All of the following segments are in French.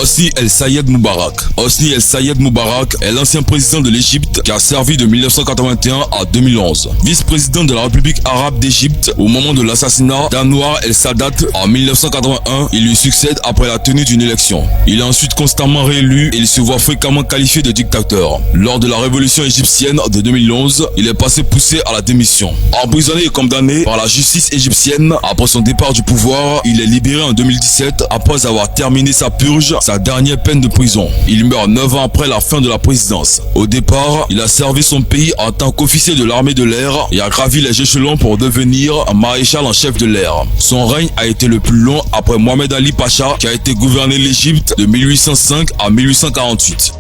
Hosni El Sayed Moubarak. Hosni El Sayed Moubarak est l'ancien président de l'Égypte qui a servi de 1981 à 2011. Vice-président de la République arabe d'Égypte au moment de l'assassinat d'Anwar El Sadat en 1981, il lui succède après la tenue d'une élection. Il est ensuite constamment réélu et il se voit fréquemment qualifié de dictateur. Lors de la révolution égyptienne de 2011, il est passé poussé à la démission. Emprisonné et condamné par la justice égyptienne après son départ du pouvoir, il est libéré en 2017 après avoir terminé sa purge, sa dernière peine de prison. Il meurt 9 ans après la fin de la présidence. Au départ, il a servi son pays en tant qu'officier de l'armée de l'air et a gravi les échelons pour devenir un maréchal en chef de l'air. Son règne a été le plus long après Mohamed Ali Pacha qui a été gouverné l'Égypte de 1805 à 1848.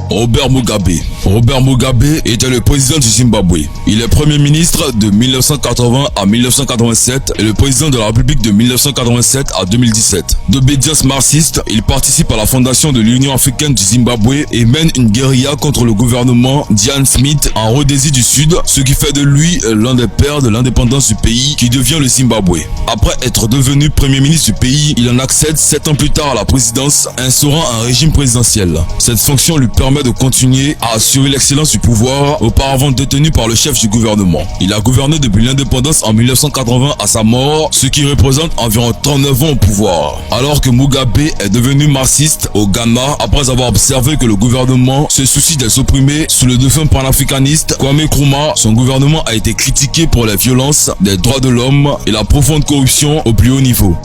Robert Mugabe. Robert Mugabe était le président du Zimbabwe. Il est premier ministre de 1980 à 1987 et le président de la République de 1987 à 2017. D'obédience marxiste, il participe à la fondation de l'Union africaine du Zimbabwe et mène une guérilla contre le gouvernement d'Ian Smith en Rhodésie du Sud, ce qui fait de lui l'un des pères de l'indépendance du pays qui devient le Zimbabwe. Après être devenu premier ministre du pays, il en accède 7 ans plus tard à la présidence, instaurant un régime présidentiel. Cette fonction lui permet de continuer à assurer l'excellence du pouvoir auparavant détenu par le chef du gouvernement. Il a gouverné depuis l'indépendance en 1980 à sa mort, ce qui représente environ 39 ans au pouvoir. Alors que Mugabe est devenu marxiste au Ghana après avoir observé que le gouvernement se soucie des opprimés sous le défunt panafricaniste Kwame Nkrumah, son gouvernement a été critiqué pour les violences des droits de l'homme et la profonde corruption au plus haut niveau.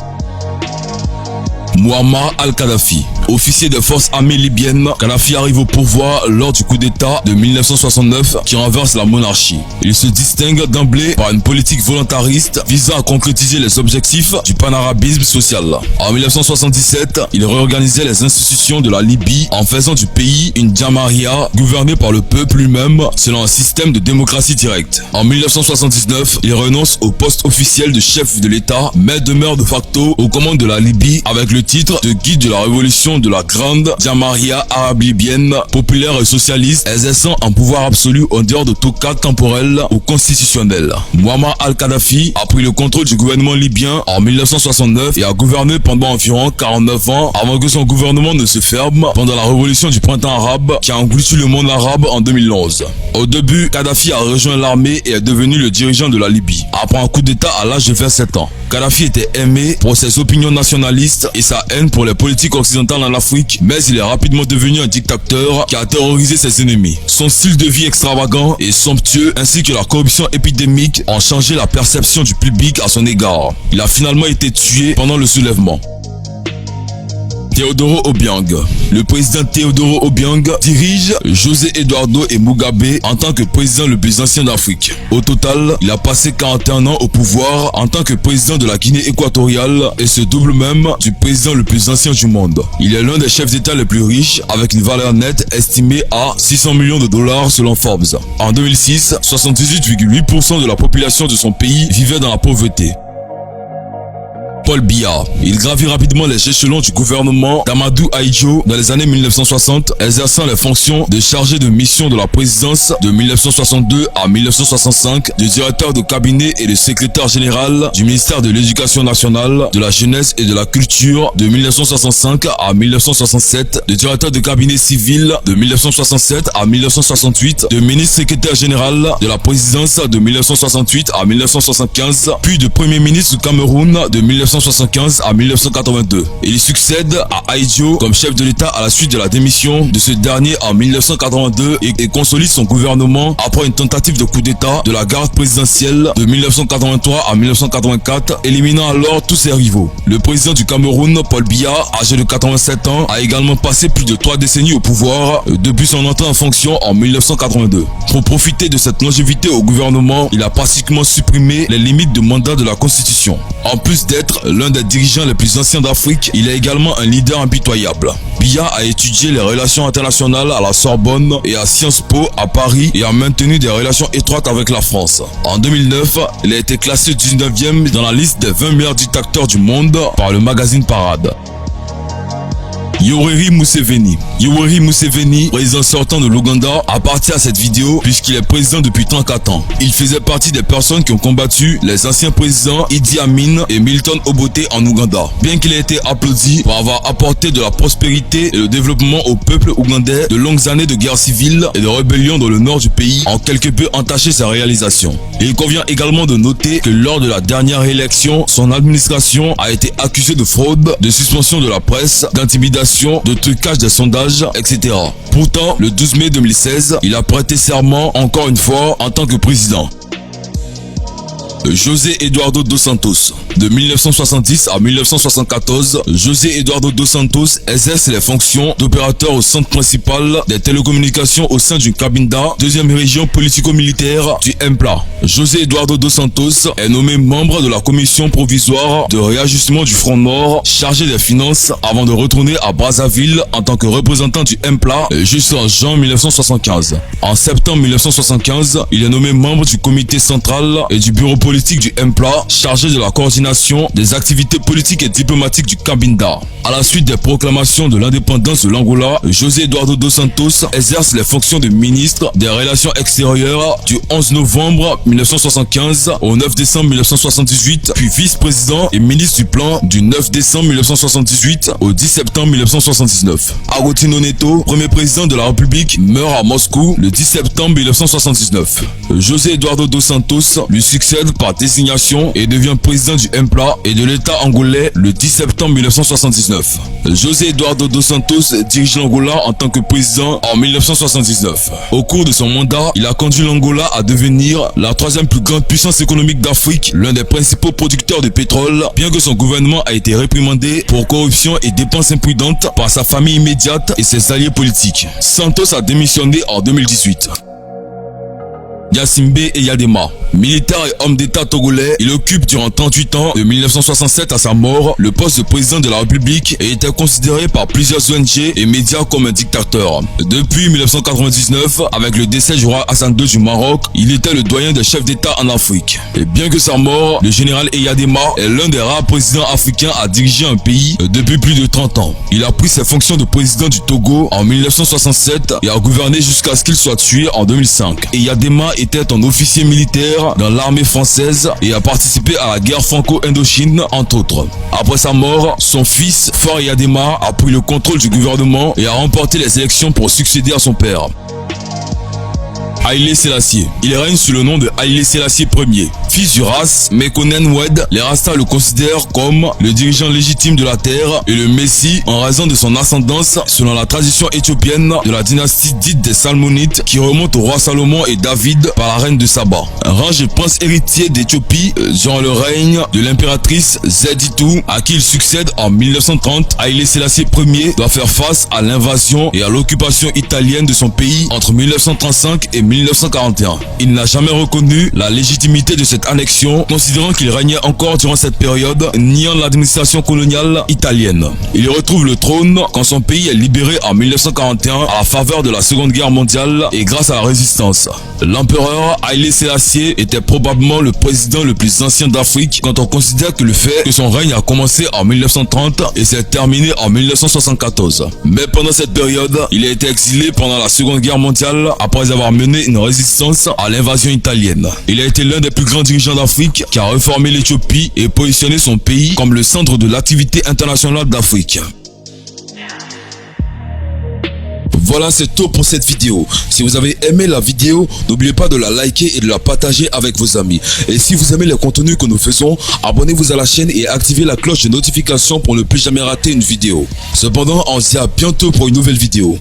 Muammar al-Kadhafi. Officier des forces armées libyennes, Kadhafi arrive au pouvoir lors du coup d'état de 1969 qui renverse la monarchie. Il se distingue d'emblée par une politique volontariste visant à concrétiser les objectifs du panarabisme social. En 1977, il réorganisait les institutions de la Libye en faisant du pays une Jamaria gouvernée par le peuple lui-même selon un système de démocratie directe. En 1979, il renonce au poste officiel de chef de l'État mais demeure de facto aux commandes de la Libye avec le titre de guide de la révolution de la grande Jamaria arabe libyenne, populaire et socialiste, exerçant un pouvoir absolu en dehors de tout cadre temporel ou constitutionnel. Muammar al-Kadhafi a pris le contrôle du gouvernement libyen en 1969 et a gouverné pendant environ 49 ans avant que son gouvernement ne se ferme pendant la révolution du printemps arabe qui a englouti le monde arabe en 2011. Au début, Kadhafi a rejoint l'armée et est devenu le dirigeant de la Libye. Après un coup d'état à l'âge de 27 ans, Kadhafi était aimé pour ses opinions nationalistes et sa haine pour les politiques occidentales en Afrique, mais il est rapidement devenu un dictateur qui a terrorisé ses ennemis. Son style de vie extravagant et somptueux ainsi que la corruption épidémique ont changé la perception du public à son égard. Il a finalement été tué pendant le soulèvement. Teodoro Obiang. Le président Teodoro Obiang dirige José Eduardo et Mugabe en tant que président le plus ancien d'Afrique. Au total, il a passé 41 ans au pouvoir en tant que président de la Guinée équatoriale et se double même du président le plus ancien du monde. Il est l'un des chefs d'État les plus riches avec une valeur nette estimée à 600 millions de dollars selon Forbes. En 2006, 78,8% de la population de son pays vivait dans la pauvreté. Paul Biya. Il gravit rapidement les échelons du gouvernement d'Amadou Ahidjo dans les années 1960, exerçant les fonctions de chargé de mission de la présidence de 1962 à 1965, de directeur de cabinet et de secrétaire général du ministère de l'Éducation nationale, de la jeunesse et de la culture de 1965 à 1967, de directeur de cabinet civil de 1967 à 1968, de ministre secrétaire général de la présidence de 1968 à 1975, puis de premier ministre du Cameroun de 1975 à 1982. Il succède à Ahidjo comme chef de l'État à la suite de la démission de ce dernier en 1982 et consolide son gouvernement après une tentative de coup d'État de la garde présidentielle de 1983 à 1984, éliminant alors tous ses rivaux. Le président du Cameroun, Paul Biya, âgé de 87 ans, a également passé plus de 3 décennies au pouvoir depuis son entrée en fonction en 1982. Pour profiter de cette longévité au gouvernement, il a pratiquement supprimé les limites de mandat de la Constitution. En plus d'être l'un des dirigeants les plus anciens d'Afrique, il est également un leader impitoyable. Biya a étudié les relations internationales à la Sorbonne et à Sciences Po à Paris et a maintenu des relations étroites avec la France. En 2009, il a été classé 19e dans la liste des 20 meilleurs dictateurs du monde par le magazine Parade. Yoweri Museveni. Yoweri Museveni, président sortant de l'Ouganda, appartient à cette vidéo puisqu'il est président depuis 34 ans. Il faisait partie des personnes qui ont combattu les anciens présidents Idi Amin et Milton Obote en Ouganda. Bien qu'il ait été applaudi pour avoir apporté de la prospérité et le développement au peuple ougandais, de longues années de guerre civile et de rébellion dans le nord du pays ont quelque peu entaché sa réalisation. Et il convient également de noter que lors de la dernière élection, son administration a été accusée de fraude, de suspension de la presse, d'intimidation, de trucage des sondages, etc. Pourtant, le 12 mai 2016, il a prêté serment encore une fois en tant que président. José Eduardo dos Santos. De 1970 à 1974, José Eduardo dos Santos exerce les fonctions d'opérateur au centre principal des télécommunications au sein du Cabinda, deuxième région politico-militaire du MPLA. José Eduardo dos Santos est nommé membre de la commission provisoire de réajustement du Front Nord chargé des finances avant de retourner à Brazzaville en tant que représentant du MPLA jusqu'en juin 1975. En septembre 1975, il est nommé membre du comité central et du bureau politique du MPLA chargé de la coordination des activités politiques et diplomatiques du Cabinda. À la suite des proclamations de l'indépendance de l'Angola, José Eduardo dos Santos exerce les fonctions de ministre des Relations extérieures du 11 novembre 1975 au 9 décembre 1978, puis vice-président et ministre du Plan du 9 décembre 1978 au 10 septembre 1979. Agostino Neto, premier président de la République, meurt à Moscou le 10 septembre 1979. José Eduardo dos Santos lui succède par désignation et devient président du MPLA et de l'État angolais le 10 septembre 1979. José Eduardo dos Santos dirige l'Angola en tant que président en 1979. Au cours de son mandat, il a conduit l'Angola à devenir la troisième plus grande puissance économique d'Afrique, l'un des principaux producteurs de pétrole, bien que son gouvernement a été réprimandé pour corruption et dépenses imprudentes par sa famille immédiate et ses alliés politiques. Santos a démissionné en 2018. Gnassingbé Eyadema. Militaire et homme d'État togolais, il occupe durant 38 ans, de 1967 à sa mort, le poste de président de la République et était considéré par plusieurs ONG et médias comme un dictateur. Depuis 1999, avec le décès du roi Hassan II du Maroc, il était le doyen des chefs d'État en Afrique. Et bien que sa mort, le général Eyadema est l'un des rares présidents africains à diriger un pays depuis plus de 30 ans. Il a pris ses fonctions de président du Togo en 1967 et a gouverné jusqu'à ce qu'il soit tué en 2005. Eyadema était un officier militaire dans l'armée française et a participé à la guerre franco-indochine entre autres. Après sa mort, son fils Faure Eyadema a pris le contrôle du gouvernement et a remporté les élections pour succéder à son père. Haïlé Sélassié. Il règne sous le nom de Haïlé Sélassié Ier. Fils du Ras, Mekonnen Wed, les Rastas le considèrent comme le dirigeant légitime de la terre et le Messie en raison de son ascendance selon la tradition éthiopienne de la dynastie dite des Salmonites qui remonte au roi Salomon et David par la reine de Saba. Range et prince héritier d'Éthiopie durant le règne de l'impératrice Zeditou à qui il succède en 1930, Haïlé Sélassié Ier doit faire face à l'invasion et à l'occupation italienne de son pays entre 1935 et 1941. Il n'a jamais reconnu la légitimité de cette annexion, considérant qu'il régnait encore durant cette période, niant l'administration coloniale italienne. Il retrouve le trône quand son pays est libéré en 1941 à la faveur de la Seconde Guerre mondiale et grâce à la résistance. L'empereur Haïlé Sélassié était probablement le président le plus ancien d'Afrique quand on considère que le fait que son règne a commencé en 1930 et s'est terminé en 1974. Mais pendant cette période, il a été exilé pendant la Seconde Guerre mondiale après avoir mené une résistance à l'invasion italienne. Il a été l'un des plus grands dirigeants d'Afrique qui a réformé l'Éthiopie et positionné son pays comme le centre de l'activité internationale d'Afrique. Voilà, c'est tout pour cette vidéo. Si vous avez aimé la vidéo, n'oubliez pas de la liker et de la partager avec vos amis. Et si vous aimez les contenus que nous faisons, abonnez-vous à la chaîne et activez la cloche de notification pour ne plus jamais rater une vidéo. Cependant, on se dit à bientôt pour une nouvelle vidéo.